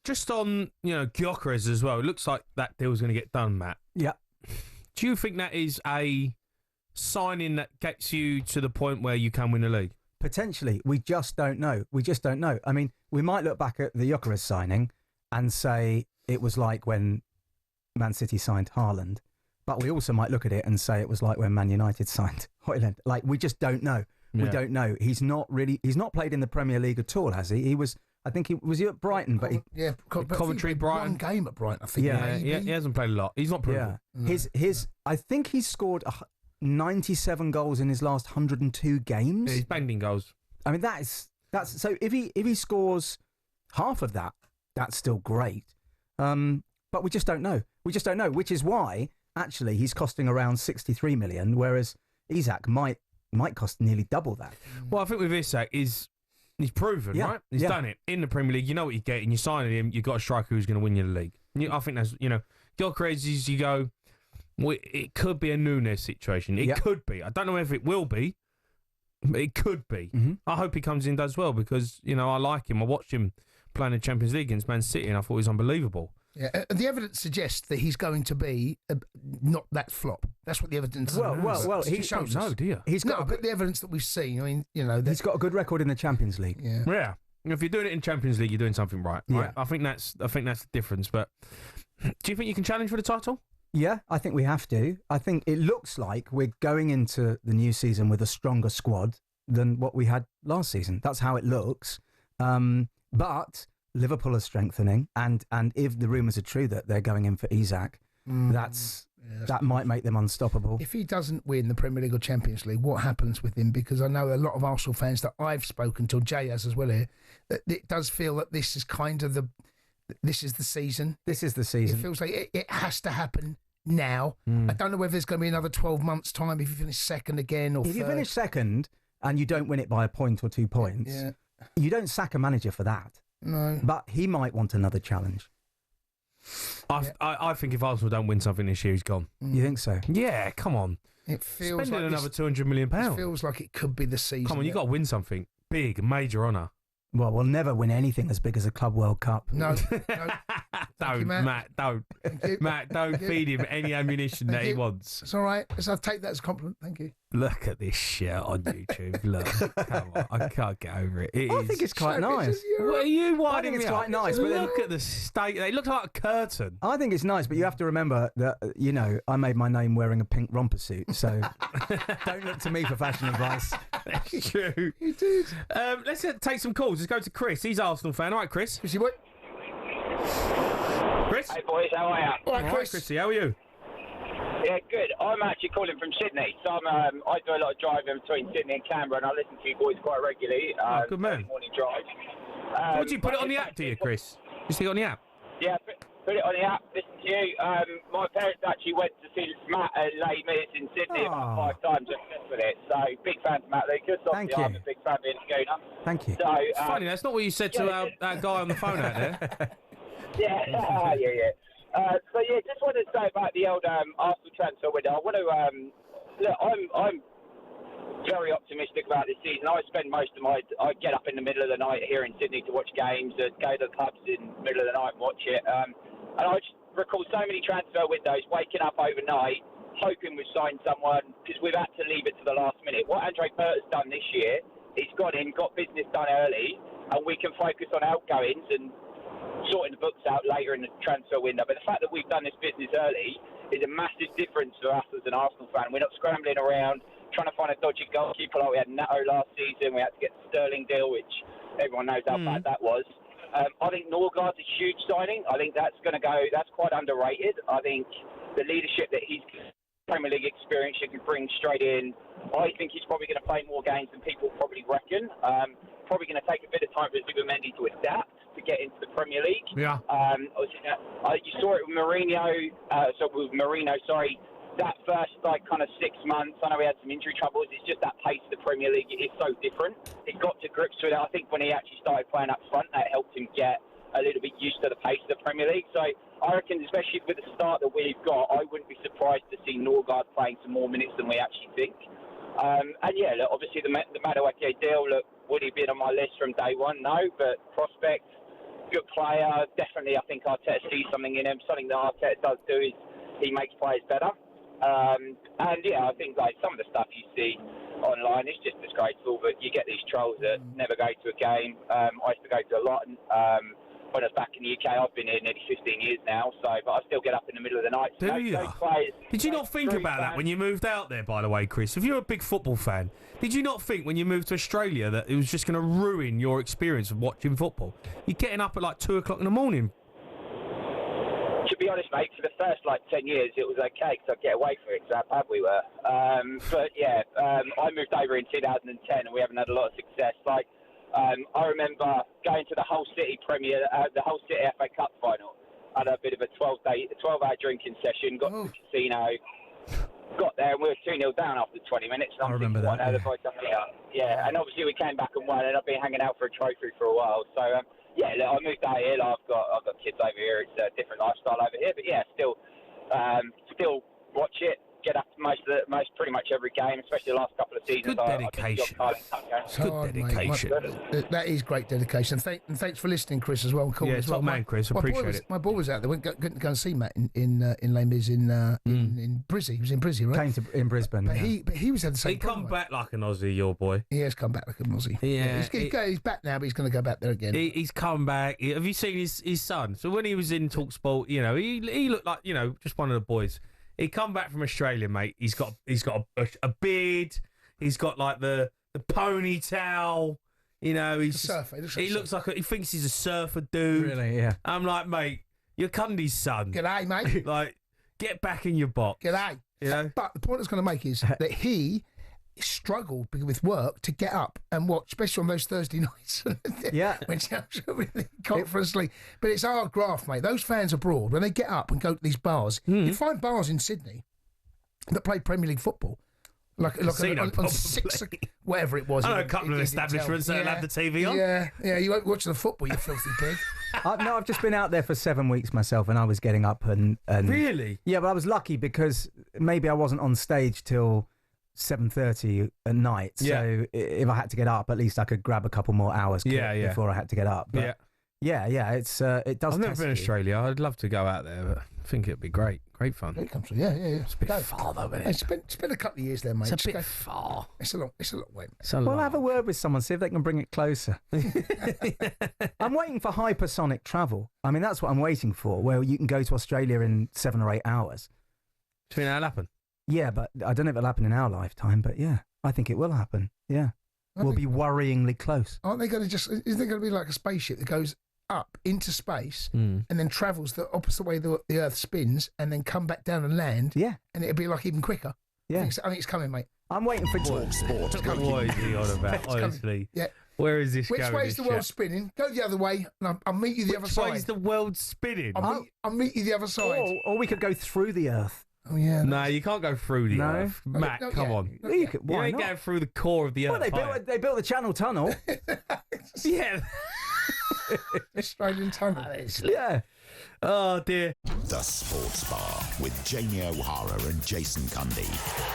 just on Gyökeres as well. It looks like that deal's going to get done, Matt. Yeah. Do you think that is a signing that gets you to the point where you can win the league? Potentially. We just don't know. I mean, we might look back at the Gyökeres signing and say it was like when Man City signed Haaland, but we also might look at it and say it was like when Man United signed Højlund. Like, we just don't know. Yeah. We don't know. He's not played in the Premier League at all, has he? I think he was at Brighton, but Coventry, Brighton. One game at Brighton, I think. Yeah, he hasn't played a lot. He's not proven. Yeah. I think he's scored 97 goals in his last 102 games. Yeah, he's banged in goals. I mean, that's so. If he scores half of that, that's still great. But we just don't know. Which is why actually he's costing around 63 million, whereas Isak might cost nearly double that. Well, I think with Isak he's proven, right? He's done it in the Premier League. You know what you get, and you sign him. You've got a striker who's going to win you the league. I think that's Gyökeres is you go. Well, it could be a Núñez situation. It could be. I don't know if it will be, but it could be. Mm-hmm. I hope he comes in and does well because I like him. I watched him playing the Champions League against Man City, and I thought he was unbelievable. Yeah, the evidence suggests that he's going to be not that flop. That's what the evidence. Well, he shows us. No, dear. But the evidence that we've seen. I mean, he's got a good record in the Champions League. Yeah. If you're doing it in Champions League, you're doing something right. Yeah. I think that's the difference. But do you think you can challenge for the title? Yeah, I think we have to. I think it looks like we're going into the new season with a stronger squad than what we had last season. That's how it looks. But Liverpool are strengthening, and if the rumours are true that they're going in for Isak, that might make them unstoppable. If he doesn't win the Premier League or Champions League, what happens with him? Because I know a lot of Arsenal fans that I've spoken to, Jay has as well here, that it does feel that this is kind of this is the season. This is the season. It feels like it has to happen now. I don't know whether there's going to be another 12 months' time if you finish second again or if third. you finish second and you don't win it by a point or 2 points, you don't sack a manager for that. No. But he might want another challenge. I think if Arsenal don't win something this year, he's gone. You think so? Yeah, come on. It feels spending like another £200 million. It feels like it could be the season. Come on, you got to win something big, major honour. Well, we'll never win anything as big as a Club World Cup. No. Don't, Matt. Don't. Matt, don't feed him any ammunition that he wants. It's all right. I'll take that as a compliment. Thank you. Look at this shit on YouTube. Look, come on. I can't get over it. I think it's quite nice. What are you winding I think it's me quite up? nice. But Look at the state. They look like a curtain. I think it's nice, but you have to remember that, I made my name wearing a pink romper suit, so don't look to me for fashion advice. That's true. You did. Let's take some calls. Let's go to Chris. He's an Arsenal fan. All right, Chris. Chrissy, what? Chris? Hey, boys, how are you? All right, All right, Chris. Chrissy, how are you? Yeah, good. I'm actually calling from Sydney, so I do a lot of driving between Sydney and Canberra, and I listen to you boys quite regularly. Good man. Morning drive. What do you put it on the app, do you, Chris? You stick it on the app? Yeah, put it on the app, listen to you. My parents actually went to see Matt at Les Mis in Sydney about 5 times with it, so big fan of Matt Lucas. Thank you. I'm a big fan of Ian Schooner. Thank you. So, It's funny, that's not what you said to our guy on the phone out there. Yeah. So just wanted to say about the old Arsenal transfer window. I want to look. I'm very optimistic about this season. I spend most of I get up in the middle of the night here in Sydney to watch games, and go to the pubs in the middle of the night and watch it. And I just recall so many transfer windows, waking up overnight, hoping we've signed someone because we've had to leave it to the last minute. What Andre Pert has done this year, he's got business done early, and we can focus on outgoings and sorting the books out later in the transfer window. But the fact that we've done this business early is a massive difference for us as an Arsenal fan. We're not scrambling around trying to find a dodgy goalkeeper like we had Nato last season. We had to get the Sterling deal, which everyone knows how bad that was. I think Norgard's a huge signing. I think that's quite underrated. I think the leadership that he's Premier League experience you can bring straight in. I think he's probably going to play more games than people probably reckon. Probably going to take a bit of time for Zubimendi to adapt to get into the Premier League. Yeah. You saw it with Mourinho. That first kind of 6 months. I know he had some injury troubles. It's just that pace of the Premier League is so different. He got to grips with it. I think when he actually started playing up front, that helped him get a little bit used to the pace of the Premier League. So I reckon, especially with the start that we've got, I wouldn't be surprised to see Norgard playing some more minutes than we actually think. Obviously the Madueke deal, would he been on my list from day one? No, but prospect, good player. Definitely, I think Arteta sees something in him. Something that Arteta does do is he makes players better. And yeah, I think like some of the stuff you see online is just disgraceful. But you get these trolls that never go to a game. I used to go to a lot. When I was back in the UK, I've been here nearly 15 years now. So, but I still get up in the middle of the night. Do you? Did you not think about that when you moved out there? By the way, Chris, if you're a big football fan, did you not think when you moved to Australia that it was just going to ruin your experience of watching football? You're getting up at like 2 o'clock in the morning. To be honest, mate, for the first 10 years, it was okay because I'd get away from it because how bad we were. But yeah, I moved over in 2010 and we haven't had a lot of success. I remember going to the Hull City the Hull City FA Cup final. I had a bit of a 12-hour drinking session, got to the casino, got there and we were 2-0 down after 20 minutes. And I remember that. Yeah, and obviously we came back and won and I've been hanging out for a trophy for a while. So, yeah, look, I moved out here. I've got kids over here. It's a different lifestyle over here, but yeah, still watch it. Get up pretty much every game, especially the last couple of seasons. Good dedication. Good dedication. That is great dedication. And thanks for listening, Chris, as well. Yeah, top man, Chris. Appreciate it. My boy was out there. Went to go and see Matt in Les Mis in Brizzy. He was in Brizzy, right? Came in Brisbane. But he was at the same. He come back like an Aussie, your boy. He has come back like an Aussie. Yeah, he's back now, but he's going to go back there again. He's come back. Have you seen his son? So when he was in talkSPORT, he looked like just one of the boys. He come back from Australia, mate. He's got a beard. He's got like the ponytail. He's a surfer. He looks like he thinks he's a surfer dude. Really, yeah. I'm like, mate, you're Cundy's son. G'day, mate. Like, get back in your box. G'day. But the point I was going to make is that he struggled with work to get up and watch, especially on those Thursday nights. Yeah. When conference league. But it's hard graft, mate. Those fans abroad, when they get up and go to these bars, you find bars in Sydney that play Premier League football. Like on 6, whatever it was. I know a couple of establishments that have the TV on. Yeah, you won't watch the football, you filthy pig. No, I've just been out there for 7 weeks myself and I was getting up and... Really? Yeah, but I was lucky because maybe I wasn't on stage till 7:30 at night. So if I had to get up, at least I could grab a couple more hours before I had to get up. But yeah, it's it does. I've never been to Australia. I'd love to go out there, but I think it'd be great fun. It comes from, yeah. It's a bit far though, isn't it? Spend a couple of years there, mate. It's a bit far. It's a long way. Well, have a word with someone, see if they can bring it closer. I'm waiting for hypersonic travel. I mean, that's what I'm waiting for, where you can go to Australia in 7 or 8 hours. Do you think that'll happen? Yeah, but I don't know if it'll happen in our lifetime, but yeah, I think it will happen. Yeah. We'll be worryingly close. Aren't they going to isn't there going to be like a spaceship that goes up into space and then travels the opposite way the Earth spins and then come back down and land? Yeah. And it'll be like even quicker. Yeah. I think it's coming, mate. I'm waiting for talkSPORT. What is he on about, honestly? Yeah. Where is this going? Which way is the world spinning? Go the other way and I'll meet you the other side. Which way is the world spinning? I'll meet you the other side. Or we could go through the Earth. Oh, yeah. No, you can't go through the Earth. Matt, come on. You ain't going through the core of the Earth. Well, they built the Channel Tunnel. Yeah. Australian Tunnel. Yeah. Oh, dear. The Sports Bar with Jamie O'Hara and Jason Cundy.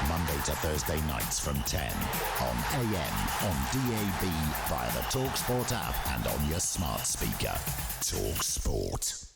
Monday to Thursday nights from 10 on AM, on DAB, via the talkSPORT app and on your smart speaker. talkSPORT.